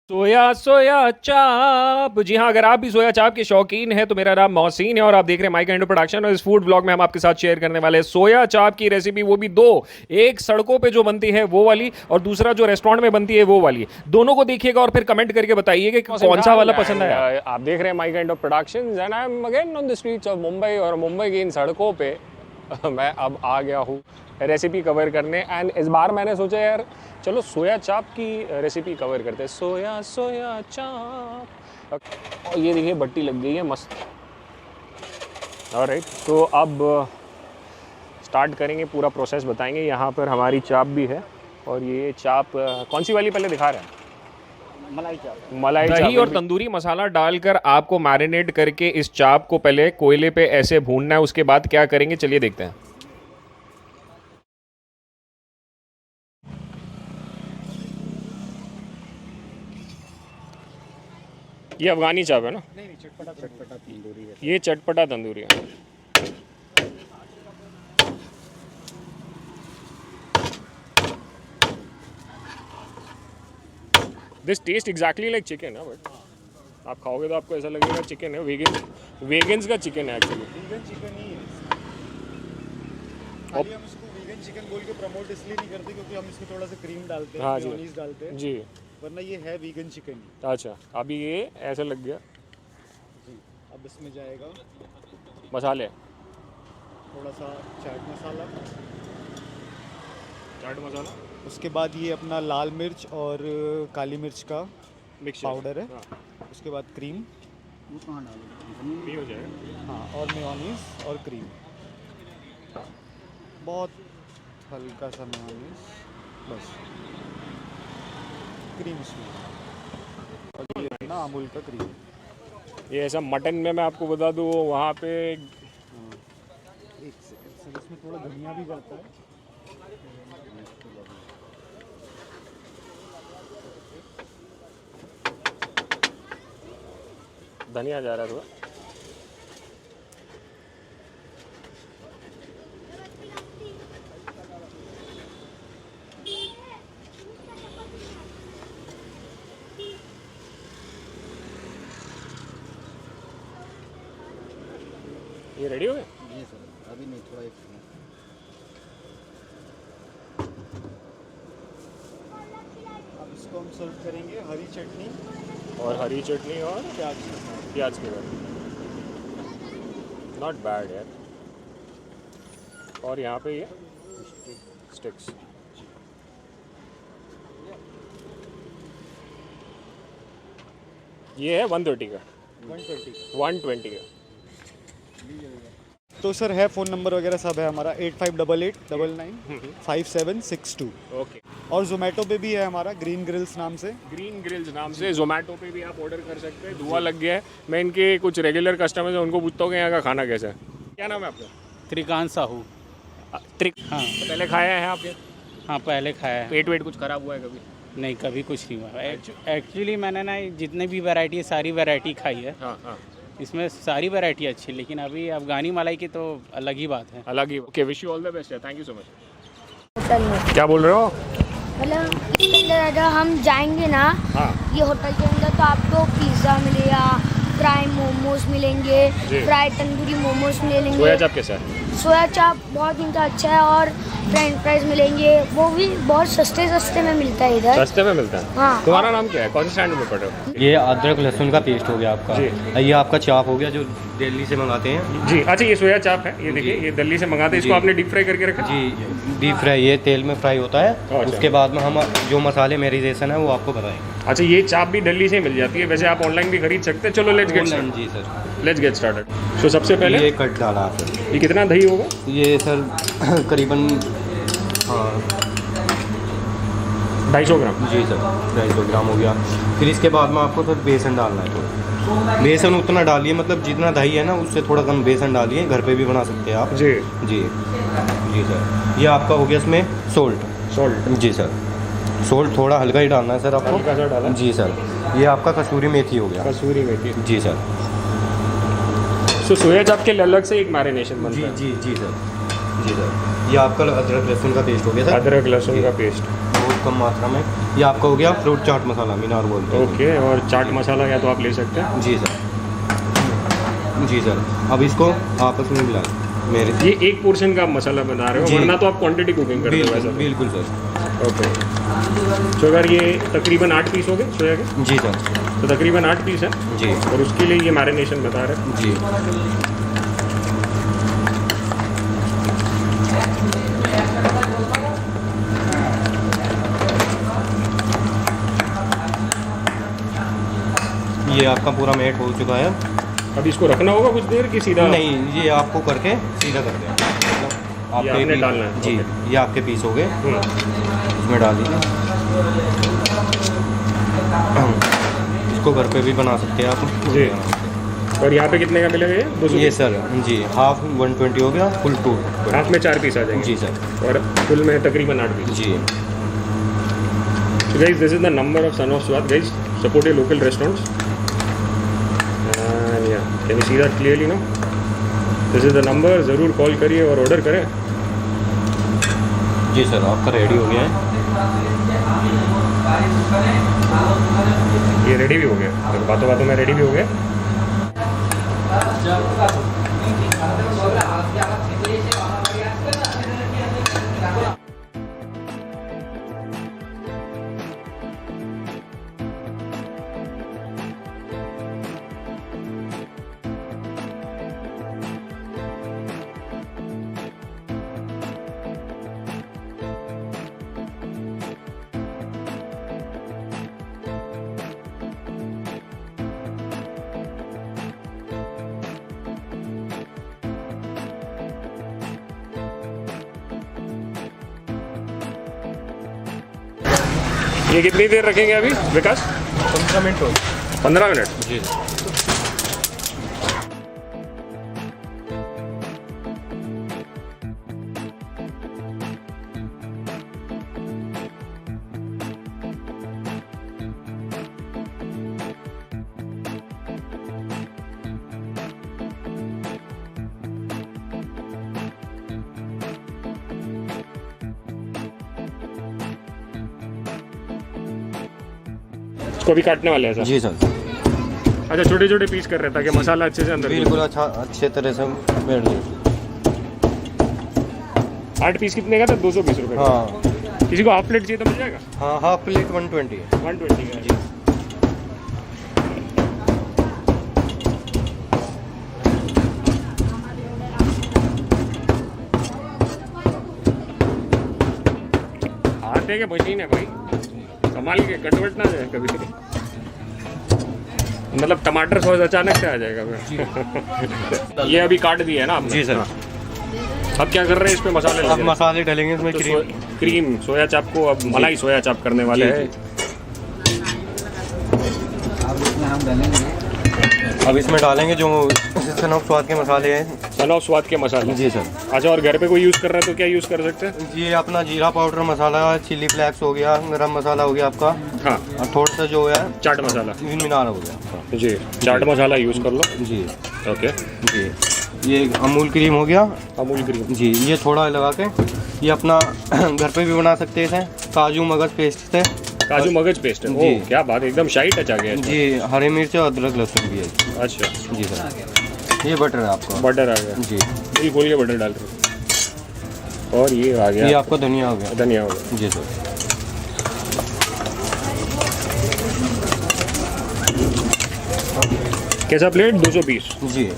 सोया सोया चाप। जी हाँ, अगर आप भी सोया चाप के शौकीन हैं तो मेरा नाम मोहसिन है और आप देख रहे हैं माई काइंड प्रोडक्शन। और इस फूड ब्लॉग में हम आपके साथ शेयर करने वाले हैं सोया चाप की रेसिपी, वो भी दो। एक सड़कों पे जो बनती है वो वाली, और दूसरा जो रेस्टोरेंट में बनती है वो वाली। दोनों को देखिएगा और फिर कमेंट करके बताइएगा कि कौन सा वाला पसंद आया। आप देख रहे हैं my kind of production and I am again on the streets of Mumbai, और मुंबई की इन सड़कों पे मैं अब आ गया हूँ रेसिपी कवर करने। एंड इस बार मैंने सोचा यार चलो सोया चाप की रेसिपी कवर करते हैं। सोया सोया चाप। और ये देखिए बट्टी लग गई है मस्त। ऑलराइट, तो अब स्टार्ट करेंगे, पूरा प्रोसेस बताएंगे। यहाँ पर हमारी चाप भी है, और ये चाप कौन सी वाली पहले दिखा रहे हैं? मलाई चाप। मलाई चाप। दही और तंदूरी मसाला डालकर आपको मैरिनेट करके इस चाप को पहले कोयले पे ऐसे भूनना है। उसके बाद क्या करेंगे चलिए देखते हैं। ये अफगानी चाप है ना? नहीं, चटपटा चटपटा तंदूरी है। ये चटपटा तंदूरी है। This taste exactly like chicken है, बट आप खाओगे तो आपको ऐसा लगेगा चिकन है। वेगन्स का चिकन है एक्चुअली। वीगन चिकन ही है। खाली हम इसको वीगन चिकन बोल के प्रमोट इसलिए नहीं करते क्योंकि हम इसमें थोड़ा सा क्रीम डालते हैं, हाँ जी। मेयोनीज डालते हैं जी, वरना ये है वीगन चिकन ही। अच्छा अभी ये ऐसा लग गया। जी, अब इसमें जाएगा मसाले, थोड़ा सा चाट मसाला, चाट मसाला, उसके बाद ये अपना लाल मिर्च और काली मिर्च का मिक्सचर पाउडर है। हाँ, उसके बाद क्रीम, ये हो जाएगा। हाँ, और मेयोनीज और क्रीम, बहुत हल्का सा मेयोनीज, बस क्रीम इसमें, और ये ना अमूल का क्रीम। ये ऐसा मटन में मैं आपको बता दूँ वहाँ पे एक सेकंड सर, इसमें थोड़ा धनिया भी जाता है। धनिया जा रहा है थोड़ा। ये रेडी हो गए? नहीं सर, अभी नहीं, थोड़ा एक अब इसको हम सर्व करेंगे हरी चटनी और हरी चटनी और प्याज के साथ। प्याज के साथ। नॉट बैड यार। और यहाँ पे ये स्टिक्स। ये है 130 का, 120 का। तो सर है, फ़ोन नंबर वगैरह सब है हमारा 8588995762। ओके। और जोमेटो पे भी है हमारा ग्रीन ग्रिल्स नाम से। ग्रीन ग्रिल्स नाम से जोमेटो पे भी आप ऑर्डर कर सकते हैं। धुआं लग गया है। मैं इनके कुछ रेगुलर कस्टमर्स हैं, उनको पूछता हूँ कि यहाँ का खाना कैसा है। क्या नाम है आपका? त्रिकांत साहू। त्रिक। हाँ तो पहले खाया है आपके? हाँ, पहले खाया है। पेट वेट कुछ खराब हुआ है कभी? नहीं, कभी कुछ नहीं हुआ। एक्चुअली मैंने ना जितने भी वैरायटी है सारी वैरायटी खाई है। हाँ हाँ, इसमें सारी वैरायटी अच्छी है, लेकिन अभी अफगानी मलाई की तो अलग ही बात है। अलग ही। Okay, wish you all the best है। Thank you so much. Hotel में क्या बोल रहे हो? मतलब इसके अंदर अगर हम जाएंगे ना हाँ ये होटल के अंदर, तो आपको पिज़्ज़ा मिलेगा, फ्राई मोमोज मिलेंगे, जी। फ्राई तंदूरी मोमोज मिलेंगे, सोया चाप कैसा है? सोया चाप बहुत इनका अच्छा है, और फ्रेंच फ्राइज मिलेंगे, वो भी बहुत सस्ते में मिलता है इधर। सस्ते में मिलता है? हाँ। तुम्हारा नाम क्या है? कौन से स्टैंड में पढ़ रहे हो? ये अदरक लहसुन का पेस्ट हो गया आपका। ये आपका चाप हो गया जो दिल्ली से मंगाते हैं। जी अच्छा, ये सोया चाप है। ये देखिए, जी। ये दिल्ली से मंगाते हैं। इसको जी। आपने डीप फ्राई करके रखा? जी, डीप फ्राई, ये तेल में फ्राई होता है। अच्छा। उसके बाद में हम जो मसाले मेरिनेशन है वो आपको बताएंगे। अच्छा, ये चाप भी दिल्ली से मिल जाती है। वैसे आप ऑनलाइन भी खरीद सकते हैं। चलो लेट्स गेट ऑनलाइन स्टार्टेड। जी सर। Let's get started. तो सबसे पहले ये कट डाला सर। ये कितना दही होगा? ये सर करीबन, हाँ 250 ग्राम। जी सर, 250 ग्राम हो गया। फिर इसके बाद में आपको सर बेसन डालना है। थोड़ा बेसन उतना डालिए, मतलब जितना दही है ना उससे थोड़ा कम बेसन डालिए। घर पे भी बना सकते हैं आप। जी जी जी सर। ये आपका हो गया इसमें सोल्ट। सॉल्ट जी सर, सोल्ट थोड़ा हल्का ही डालना है सर आपको। हल्का सा डाला। जी सर। ये आपका कसूरी मेथी हो गया। कसूरी मेथी। जी सर। सो सोया चाप के लिए अलग से एक मैरिनेशन बनता जी है। जी जी सर। जी सर। ये आपका अदरक लहसुन का पेस्ट हो गया सर। अदरक लहसुन का पेस्ट। कम मात्रा में। ये आपका हो गया फ्रूट चाट मसाला, मीनार बोलते हैं। ओके, और चाट मसाला या तो आप ले सकते हैं। जी सर, जी सर। अब इसको आपस में मिलाएं मेरे। ये एक पोर्शन का आप मसाला बना रहे हो, जी। वरना तो आप क्वांटिटी कुकिंग करते हो बिल्कुल वैसा। बिल्कुल सर। ओके, तो अगर ये तकरीबन 8 पीस हो गए सोया के, जी सर। तो तकरीबन 8 पीस है, जी और उसके लिए ये मैरिनेशन बता रहे हैं। जी। ये आपका पूरा मेट हो चुका है। अब इसको रखना होगा कुछ देर कि सीधा? नहीं, ये आपको करके सीधा कर दें। ये आपने पीस- डालना है, जी, ओके। ये आपके पीस हो गए, हम्म, इसमें डाल दीजिए। इसको घर पे भी बना सकते हैं आप। जी। और यहाँ पे कितने का मिलेगा ये? 200? ये सर जी, हाफ 120 हो गया, फुल 2। हाफ में 4 पीस आ जाएंगे। जी सर। और फुल में तकरीबन 8 पीस। जी So guys, this is the number of Son of Swat. Guys, support your local restaurants. And yeah, can you see that clearly now? This is the number. ज़रूर call करिए और order करें। जी sir, आपका ready हो गया है। ये ready भी हो गया, तो बातों बातों में रेडी भी हो गया। ये कितनी देर रखेंगे अभी विकास? 15 मिनट हो। 15 मिनट। जी। इसको भी काटने वाले हैं सर? जी सर, अच्छा, छोटे छोटे पीस कर रहे हैं ताकि मसाला अच्छे से अंदर घुसे। बिल्कुल अच्छा अच्छे तरह से बैठ जाए। 8 पीस कितने का था? 220 रुपये का। हाँ किसी को हाफ प्लेट चाहिए तो मिल जाएगा? हाँ, हाफ प्लेट 120 है। 120 का। जी। हाथ है कि मशीन है भाई? संभाल के कटवट ना जाए कभी। मतलब टमाटर सॉस अचानक से आ जाएगा फिर। ये अभी काट दिया है ना आपने? जी सर। अब क्या कर रहे हैं? इस पे मसाले अब लगे हैं। मसाले डालेंगे इसमें, तो क्रीम। क्रीम सोया चाप को अब मलाई सोया चाप करने वाले जी, हैं। अब इसमें डालेंगे जो सन ऑफ स्वाद के मसाले हैं। सन ऑफ स्वाद के मसाले। जी सर। अच्छा, और घर पे कोई यूज़ कर रहा है तो क्या यूज़ कर सकते हैं? ये अपना जीरा पाउडर मसाला, चिली फ्लेक्स हो गया, गरम मसाला हो गया आपका, हाँ, और थोड़ा सा जो है चाट मसाला। मीनार हो गया आपका। जी, चाट मसाला यूज़ कर लो। जी ओके। जी। ये अमूल क्रीम हो गया। अमूल क्रीम। जी, ये थोड़ा लगा के ये अपना घर पे भी बना सकते हैं इसे। काजू मगज पेस्ट है। काजू मगज पेस्ट है। जी। ओह, क्या बात है, एकदम शाही टच आ गया है। जी, हरी मिर्च और अदरक लहसुन भी है। अच्छा, जी सर। ये बटर है आपका। बटर आ गया। जी। बिल खोल के बटर डाल रहे हो। और ये आ ये गया आपका धनिया हो गया। धनिया हो गया। जी सर। कैसा प्लेट? 220। जी।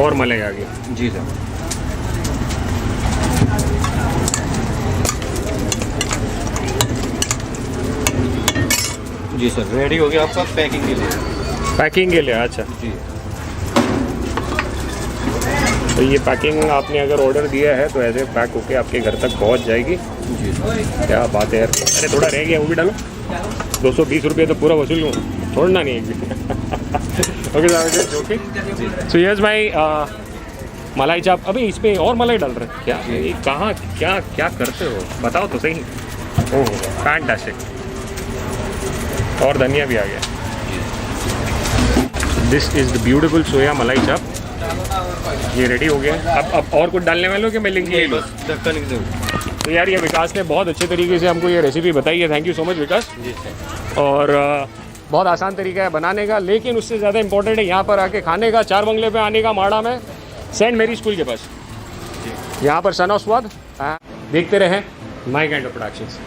और मलाई आ गई। जी सर। जी सर, रेडी हो गया आपका पैकिंग के लिए। पैकिंग के लिए? अच्छा, जी। तो ये पैकिंग आपने अगर ऑर्डर दिया है तो ऐसे पैक होके आपके घर तक पहुंच जाएगी। जी। क्या बात है यार। अरे थोड़ा रह गया, वो भी डालो। 220 रुपये तो पूरा वसूल लूँ, छोड़ना नहीं एक भी। Okay sir, okay. So yes भाई, मलाई चाप। अभी इस पे और मलाई डाल रहे हैं क्या? ये कहाँ क्या क्या करते हो बताओ तो सही। ओह, फैंटास्टिक। और धनिया भी आ गया। दिस इज द ब्यूटीफुल सोया मलाई चाप। ये रेडी हो गया है। अब और कुछ डालने वाले हो कि मैं लिंक ले लूँ? बस ढक्कन दे तो यार ये विकास ने बहुत अच्छे तरीके से हमको ये रेसिपी बताई है, thank you so much Vikas. जी सर। और बहुत आसान तरीका है बनाने का, लेकिन उससे ज़्यादा इंपॉर्टेंट है यहाँ पर आके खाने का, 4 बंगले पे आने का माड़ा में, सेंट मेरी स्कूल के पास। यहाँ पर सन ऑफ स्वाद देखते रहें माई काइंड ऑफ प्रोडक्शंस।